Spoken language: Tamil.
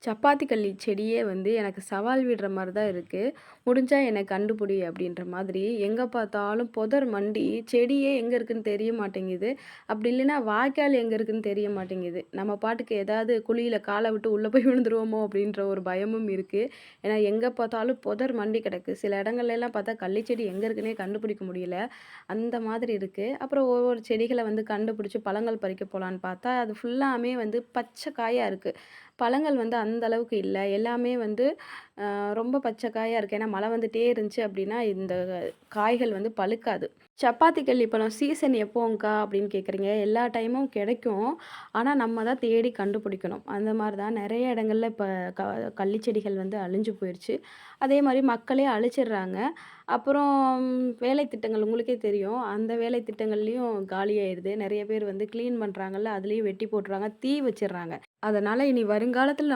சப்பாத்தி கல்லி செடியே வந்து எனக்கு சவால் விடுற மாரி தான் இருக்கு. முடிஞ்சா என்ன கண்டுபிடி அப்படின்ற மாதிரி எங்க பார்த்தாலும் புதர் மண்டி, செடியே எங்க இருக்குன்னு தெரிய மாட்டேங்குது. அப்படி இல்லைன்னா வாய்க்கால் எங்க இருக்குன்னு தெரிய மாட்டேங்குது. நம்ம பாட்டுக்கு ஏதாவது குழியில கால விட்டு உள்ள போய் விழுந்துருவோமோ அப்படின்ற ஒரு பயமும் இருக்கு. ஏன்னா எங்க பார்த்தாலும் புதர் மண்டி கிடக்கு. சில இடங்கள்ல எல்லாம் பார்த்தா கள்ளி செடி எங்க இருக்குன்னே கண்டுபிடிக்க முடியல. அந்த மாதிரி இருக்கு. அப்புறம் ஒவ்வொரு செடிகள வந்து கண்டுபிடிச்சு பழங்கள் பறிக்க போலான்னு பார்த்தா, அது ஃபுல்லாமே வந்து பச்சை காயா இருக்கு. பழங்கள் வந்து அந்த அளவுக்கு இல்ல. எல்லாமே வந்து ரொம்ப பச்சை காயா இருக்கு. ஏன்னா மழை வந்துட்டே இருந்துச்சு அப்படின்னா, இந்த காய்கள் வந்து பழுக்காது. சப்பாத்தி கல்லி பழம் சீசன் எப்போங்க்கா அப்படின்னு கேட்குறீங்க. எல்லா டைமும் கிடைக்கும். ஆனா நம்ம தான் தேடி கண்டுபிடிக்கணும். அந்த மாரி தான் நெறைய இடங்கள்ல இப்ப க கள்ளி செடிகள் வந்து அழிஞ்சு போயிருச்சு. அதே மாரி மக்களே அழிச்சிடுறாங்க. அப்புறம் வேலை திட்டங்கள் உங்களுக்கே தெரியும். அந்த வேலை திட்டங்கள்லயும் காலியாயிருது. நெறைய பேர் வந்து கிளீன் பண்றாங்கல்ல, அதுலயும் வெட்டி போட்டுறாங்க. தீ வச்சிடுறாங்க. அதனால இனி வருங்காலத்துல